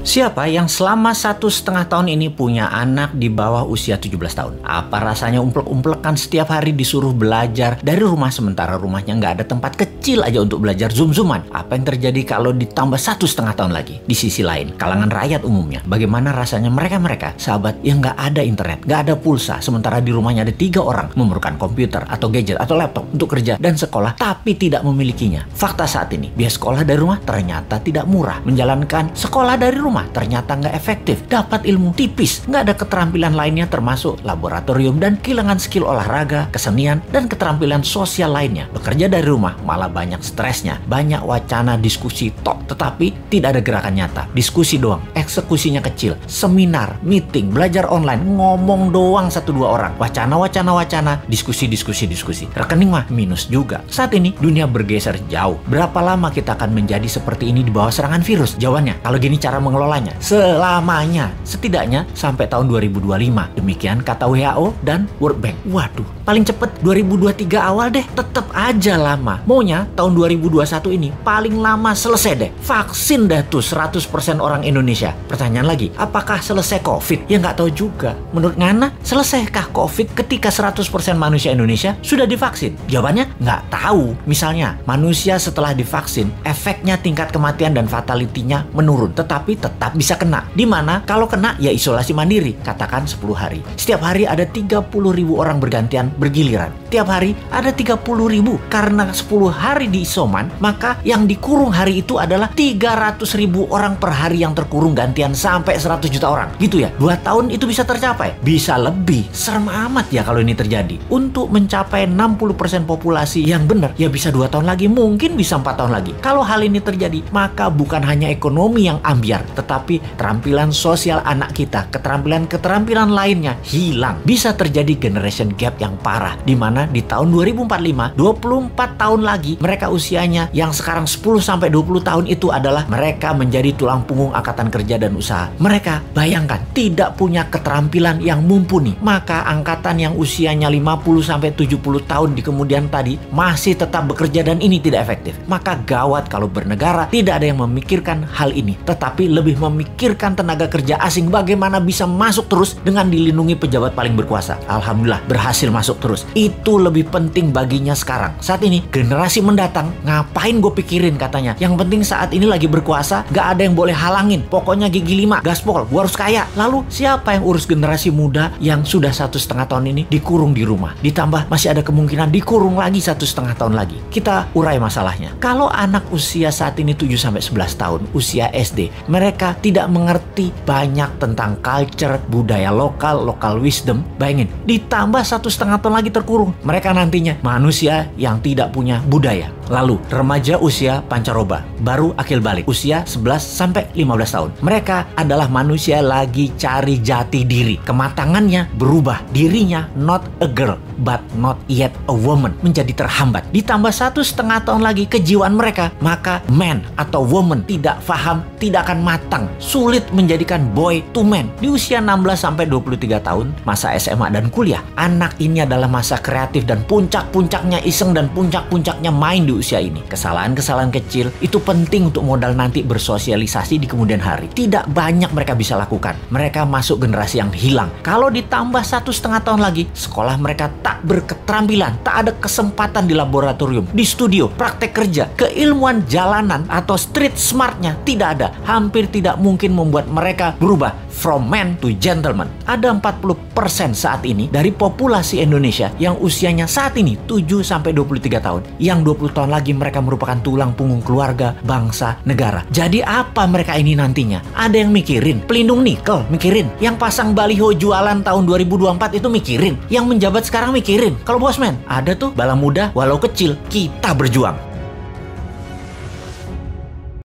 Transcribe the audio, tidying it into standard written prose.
Siapa yang selama 1,5 tahun ini punya anak di bawah usia 17 tahun? Apa rasanya umplek-umplekan setiap hari disuruh belajar dari rumah sementara rumahnya nggak ada tempat kecil aja untuk belajar zoom-zooman? Apa yang terjadi kalau ditambah 1,5 tahun lagi? Di sisi lain, kalangan rakyat umumnya, bagaimana rasanya mereka sahabat yang nggak ada internet, nggak ada pulsa, sementara di rumahnya ada 3 orang memerlukan komputer atau gadget atau laptop untuk kerja dan sekolah, tapi tidak memilikinya. Fakta saat ini, biaya sekolah dari rumah ternyata tidak murah. Menjalankan sekolah dari rumah ternyata nggak efektif, dapat ilmu tipis, nggak ada keterampilan lainnya termasuk laboratorium dan kehilangan skill olahraga, kesenian, dan keterampilan sosial lainnya. Bekerja dari rumah malah banyak stresnya, banyak wacana diskusi tok, tetapi tidak ada gerakan nyata. Diskusi doang, eksekusinya kecil, seminar, meeting, belajar online, ngomong doang 1-2 orang, wacana, diskusi. Rekening mah minus juga. Saat ini dunia bergeser jauh. Berapa lama kita akan menjadi seperti ini di bawah serangan virus? Jawabannya, kalau gini cara mengelolanya, selamanya, setidaknya sampai tahun 2025. Demikian kata WHO dan World Bank. Waduh, paling cepet 2023 awal deh. Tetep aja lama. Maunya tahun 2021 ini paling lama selesai deh. Vaksin deh tuh 100% orang Indonesia. Pertanyaan lagi, apakah selesai COVID? Ya nggak tahu juga. Menurut Ngana, selesaikah COVID ketika 100% manusia Indonesia sudah divaksin? Jawabannya nggak tahu. Misalnya, manusia setelah divaksin, efeknya tingkat kematian dan fatality-nya menurun, tetapi tetap bisa kena. Dimana kalau kena ya isolasi mandiri, katakan 10 hari. Setiap hari ada 30.000 orang bergantian bergiliran. Tiap hari ada 30.000. Karena 10 hari di isoman, maka yang dikurung hari itu adalah 300.000 orang per hari yang terkurung gantian sampai 100 juta orang. Gitu ya, 2 tahun itu bisa tercapai. Bisa lebih. Serem amat ya kalau ini terjadi. Untuk mencapai 60% populasi yang benar, ya bisa 2 tahun lagi, mungkin bisa 4 tahun lagi. Kalau hal ini terjadi, maka bukan hanya ekonomi yang ambiar, tetapi keterampilan sosial anak kita, keterampilan lainnya hilang. Bisa terjadi generation gap yang parah, di mana di tahun 2045, 24 tahun lagi, mereka usianya yang sekarang 10-20 tahun itu adalah mereka menjadi tulang punggung angkatan kerja dan usaha. Mereka, bayangkan, tidak punya keterampilan yang mumpuni. Maka angkatan yang usianya 50-70 tahun di kemudian tadi masih tetap bekerja dan ini tidak efektif. Maka gawat kalau bernegara tidak ada yang memikirkan hal ini, tetapi lebih memikirkan tenaga kerja asing bagaimana bisa masuk terus dengan dilindungi pejabat paling berkuasa. Alhamdulillah berhasil masuk terus. Itu lebih penting baginya sekarang. Saat ini generasi mendatang ngapain gue pikirin katanya. Yang penting saat ini lagi berkuasa, gak ada yang boleh halangin. Pokoknya gigi 5, gaspol, gue harus kaya. Lalu siapa yang urus generasi muda yang sudah 1,5 tahun ini dikurung di rumah? Ditambah masih ada kemungkinan dikurung lagi 1,5 tahun lagi. Kita urai masalahnya. Kalau anak usia saat ini 7-11 tahun, usia SD, mereka tidak mengerti banyak tentang culture, budaya lokal wisdom. Bayangin, ditambah 1,5 tahun lagi terkurung. Mereka nantinya manusia yang tidak punya budaya. Lalu, remaja usia pancaroba, baru akil balik, usia 11-15 tahun. Mereka adalah manusia lagi cari jati diri. Kematangannya berubah. Dirinya not a girl, but not yet a woman. Menjadi terhambat. Ditambah 1,5 tahun lagi kejiwaan mereka, maka man atau woman tidak paham, tidak akan matang. Sulit menjadikan boy to man. Di usia 16-23 tahun, masa SMA dan kuliah, anak ini adalah masa kreatif dan puncak-puncaknya iseng dan puncak-puncaknya main di usia ini. Kesalahan-kesalahan kecil itu penting untuk modal nanti bersosialisasi di kemudian hari. Tidak banyak mereka bisa lakukan. Mereka masuk generasi yang hilang. Kalau ditambah 1,5 tahun lagi, sekolah mereka tak berketerampilan, tak ada kesempatan di laboratorium, di studio, praktek kerja, keilmuan jalanan atau street smartnya tidak ada. Hampir tidak mungkin membuat mereka berubah from man to gentleman. Ada 40% saat ini dari populasi Indonesia yang usianya saat ini 7-23 tahun. Yang 20 tahun lagi mereka merupakan tulang punggung keluarga, bangsa, negara. Jadi apa mereka ini nantinya? Ada yang mikirin pelindung nikel, mikirin. Yang pasang baliho jualan tahun 2024 itu mikirin. Yang menjabat sekarang mikirin. Kalau bosman, ada tuh bala muda walau kecil, kita berjuang.